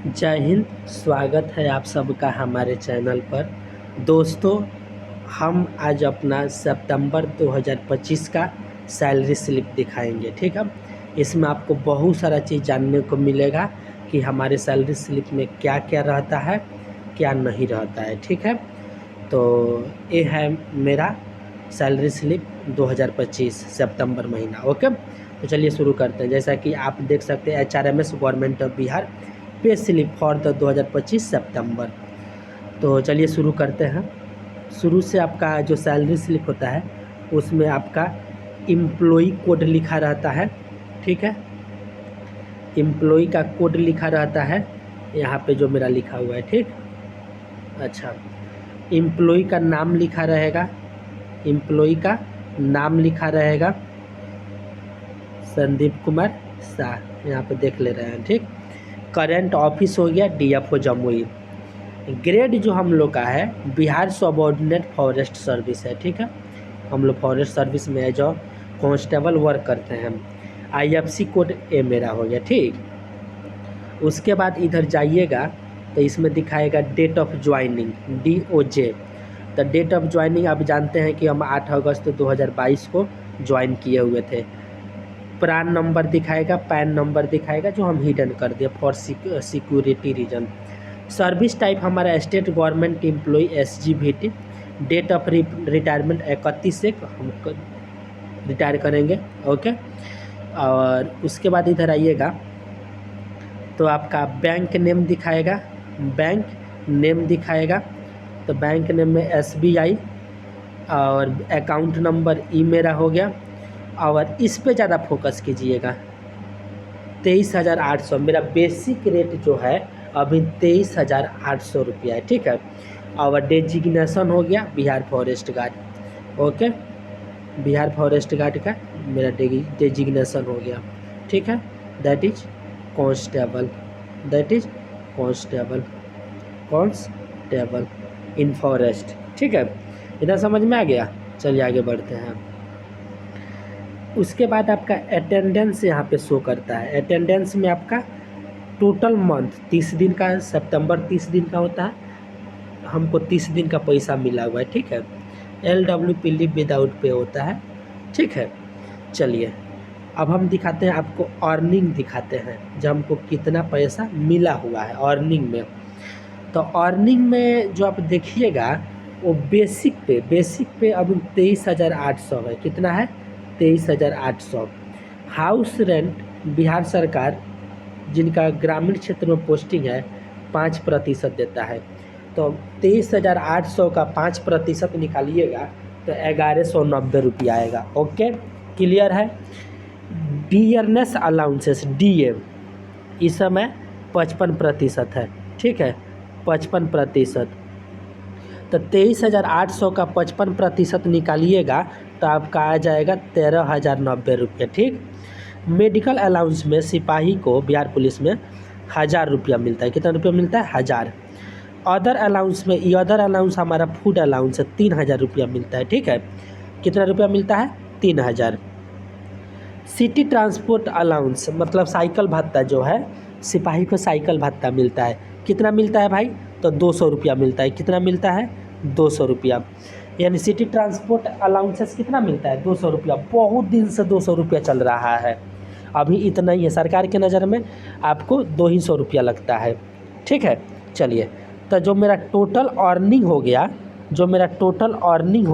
जय हिंद। स्वागत है आप सबका हमारे चैनल पर। दोस्तों, हम आज अपना सितंबर 2025 का सैलरी स्लिप दिखाएंगे। ठीक है, इसमें आपको बहुत सारा चीज़ जानने को मिलेगा कि हमारे सैलरी स्लिप में क्या क्या रहता है, क्या नहीं रहता है। ठीक है, तो ये है मेरा सैलरी स्लिप 2025 सितंबर महीना। ओके, तो चलिए शुरू करते हैं। जैसा कि आप देख सकते हैं, HRMS government of Bihar pay slip for the 2025 सितंबर। तो चलिए शुरू करते हैं। शुरू से आपका जो सैलरी स्लिप होता है उसमें आपका एम्प्लॉई कोड लिखा रहता है। ठीक है, एम्प्लॉई का कोड लिखा रहता है यहाँ पे जो मेरा लिखा हुआ है। ठीक, अच्छा, एम्प्लॉई का नाम लिखा रहेगा, एम्प्लॉई का नाम लिखा रहेगा संदीप कुमार शाह, यहाँ पे देख ले रहे हैं। ठीक, करेंट ऑफिस हो गया DFO जमुई। ग्रेड जो हम लोग का है बिहार सबऑर्डिनेट फॉरेस्ट सर्विस है। ठीक है, हम लोग फॉरेस्ट सर्विस में एज कांस्टेबल वर्क करते हैं। IFC कोड ए मेरा हो गया। ठीक, उसके बाद इधर जाइएगा तो इसमें दिखाएगा डेट ऑफ ज्वाइनिंग DOJ। तो डेट ऑफ ज्वाइनिंग आप जानते हैं कि हम 8 अगस्त 2022 को ज्वाइन किए हुए थे। प्रान नंबर दिखाएगा, पैन नंबर दिखाएगा जो हम हिडन कर दिए for security reason. Service type हमारा state government employ SGVT। Date of retirement 31 से हम रिटायर करेंगे। ओके, और उसके बाद इधर आइएगा तो आपका बैंक नेम दिखाएगा, बैंक नेम दिखाएगा। तो बैंक नेम में SBI और अकाउंट नंबर ई मेरा हो गया। और इस पे ज़्यादा फोकस कीजिएगा। 23,800 मेरा बेसिक रेट जो है अभी 23,800 रुपया है। ठीक है, और डेजिग्नेशन हो गया Bihar forest guard. Okay, Bihar forest guard का मेरा डेजिग्नेशन हो गया। ठीक है, that is constable, that is constable, constable in forest. ठीक है, इधर समझ में आ गया। चलिए आगे बढ़ते हैं। उसके बाद आपका अटेंडेंस यहाँ पे शो करता है। अटेंडेंस में आपका टोटल मंथ 30 दिन का, सितंबर 30 दिन का होता है, हमको 30 दिन का पैसा मिला हुआ है। ठीक है, LWP लीव विदाउट पे होता है। ठीक है, चलिए अब हम दिखाते हैं आपको अर्निंग दिखाते हैं, जब हमको कितना पैसा मिला हुआ है अर्निंग में। तो अर्निंग में जो आप देखिएगा वो बेसिक पे अभी 23,800 है। कितना है? 23,800। हाउस रेंट बिहार सरकार जिनका ग्रामीण क्षेत्र में पोस्टिंग है 5% देता है। तो 23,800 का 5% निकालिएगा तो 1,190 रुपया आएगा। ओके, क्लियर है। डियरनेस अलाउंसेस DA इस समय 55% है। ठीक है, 55%। तो 23,800 का 55% निकालिएगा तो आपका आ जाएगा 13,090 रुपये। ठीक, मेडिकल अलाउंस में सिपाही को बिहार पुलिस में 1,000 रुपया मिलता है। कितना रुपया मिलता है? 1,000। अदर अलाउंस में, ये अदर अलाउंस हमारा फूड अलाउंस है, 3,000 रुपया मिलता है। ठीक है, कितना रुपया मिलता है? 3,000। सिटी ट्रांसपोर्ट अलाउंस मतलब साइकिल भत्ता जो है, सिपाही को साइकिल भत्ता मिलता है। कितना मिलता है भाई? तो 200 रुपया मिलता है। कितना मिलता है? 200 रुपया। यानी सिटी ट्रांसपोर्ट अलाउंसेस कितना मिलता है? 200 रुपया। बहुत दिन से 200 रुपया चल रहा है, अभी इतना ही है। सरकार के नज़र में आपको 200 रुपया लगता है। ठीक है, चलिए तो जो मेरा टोटल अर्निंग हो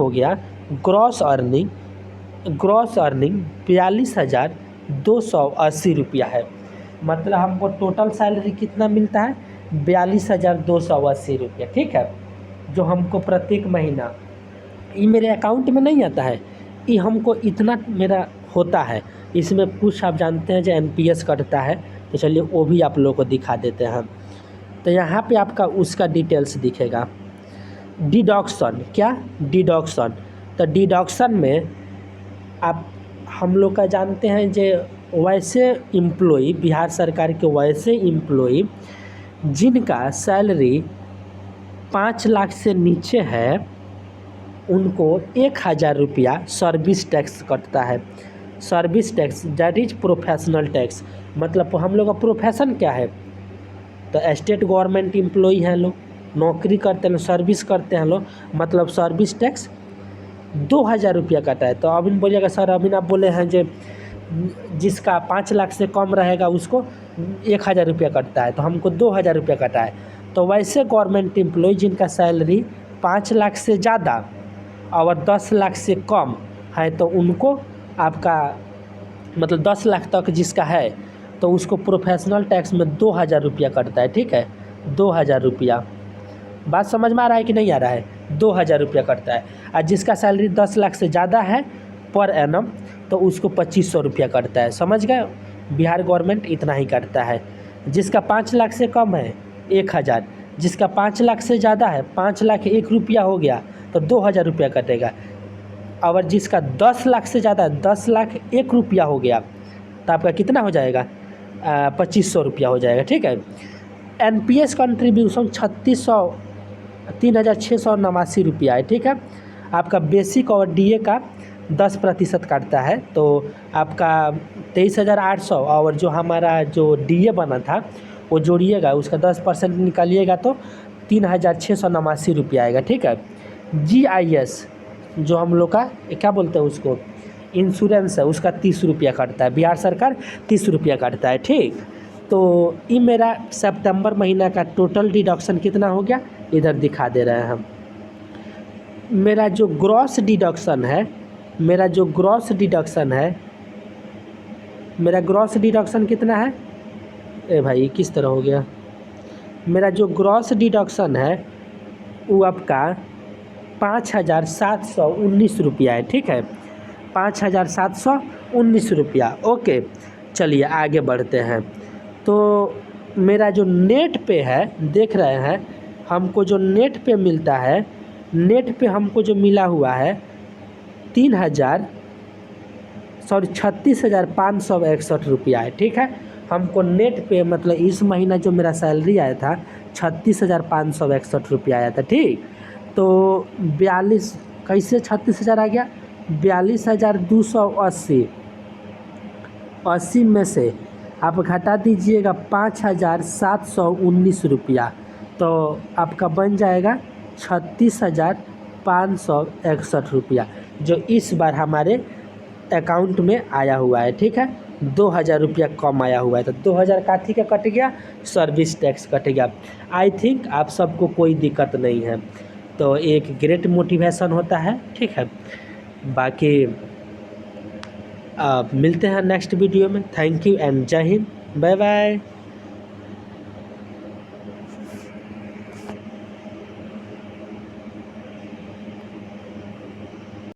गया, ग्रॉस अर्निंग 42,280 रुपया है। मतलब हमको टोटल सैलरी कितना मिलता है? 42,280 रुपया। ठीक है, जो हमको प्रत्येक महीना, ये मेरे अकाउंट में नहीं आता है, ये हमको इतना मेरा होता है। इसमें कुछ आप जानते हैं जो NPS कटता है, तो चलिए वो भी आप लोगों को दिखा देते हैं। तो यहाँ पे आपका उसका डिटेल्स दिखेगा। डिडक्शन, क्या डिडक्शन? तो डिडक्शन में आप हम लोग का जानते हैं जो वैसे एम्प्लॉई, बिहार सरकार के वैसे एम्प्लॉई जिनका सैलरी 5 लाख से नीचे है उनको 1,000 रुपया सर्विस टैक्स कटता है। Service tax that is professional tax. मतलब हम लोग का प्रोफेशन क्या है? तो स्टेट गवर्नमेंट एम्प्लॉई हैं लोग, नौकरी करते हैं, सर्विस करते हैं लोग, मतलब सर्विस टैक्स 2000 रुपया कटा है। तो अभी बोलिएगा सर अभी आप बोले हैं जो जिसका 5 लाख से कम रहेगा उसको 1000 रुपया कटता है, तो हमको 2000 रुपया कटा है। तो वैसे गवर्नमेंट एम्प्लॉय जिनका सैलरी 5 लाख से ज़्यादा और 10 लाख से कम है तो उनको आपका मतलब 10 लाख तक जिसका है तो उसको प्रोफेशनल टैक्स में 2000 रुपया कटता है, ठीक है, 2000 रुपया। बात समझ में आ रहा है कि नहीं आ रहा है? 2000 रुपया कटता है। और जिसका सैलरी 10 लाख से ज़्यादा है पर एनम तो उसको 2500 रुपया कटता है। समझ गए? बिहार गवर्नमेंट इतना ही करता है। जिसका 5 लाख से कम है 1000, जिसका 5 लाख से ज़्यादा है 5 लाख 1 रुपया हो गया तो 2000 रुपया कटेगा। और जिसका 10 लाख से ज़्यादा 10 लाख 1 रुपया हो गया तो आपका कितना हो जाएगा? 2500 रुपया हो जाएगा, ठीक है। NPS कंट्रीब्यूशन 3689 रुपया है, ठीक है। आपका बेसिक और DA का 10% काटता है तो आपका 23,800 और जो हमारा जो DA बना था वो जोड़िएगा, उसका 10% निकालिएगा तो 3689 रुपया आएगा, ठीक है। GIS जो हम लोग का क्या बोलते हैं उसको इंश्योरेंस है, उसका 30 रुपया काटता है, बिहार सरकार 30 रुपया काटता है, ठीक। तो ये मेरा सितंबर महीना का टोटल डिडक्शन कितना हो गया इधर दिखा दे रहे हैं हम। मेरा जो ग्रॉस डिडक्शन है, मेरा ग्रॉस डिडक्शन कितना है? ए भाई किस तरह हो गया? मेरा जो ग्रॉस डिडक्शन है वो आपका 5719 रुपया है, ठीक है, 5719 रुपया। ओके चलिए आगे बढ़ते हैं। तो मेरा जो नेट पे है देख रहे हैं, हमको जो नेट पे मिलता है, नेट पे हमको जो मिला हुआ है 36,561 रुपया है, ठीक है। हमको नेट पे मतलब इस महीना जो मेरा सैलरी आया था 36,561 रुपया आया था, ठीक। तो 42 कैसे 36,000 आ गया? 42,280, 80 में से आप घटा दीजिएगा 5,719 रुपया तो आपका बन जाएगा 36,561 रुपया जो इस बार हमारे अकाउंट में आया हुआ है, ठीक है। 2000 रुपया कम आया हुआ है तो 2000 काथी का कट गया? सर्विस टैक्स कट गया। आई थिंक आप सबको कोई दिक्कत नहीं है, तो एक ग्रेट मोटिवेशन होता है, ठीक है। बाकी मिलते हैं नेक्स्ट वीडियो में। थैंक यू एंड जय हिंद, बाय बाय।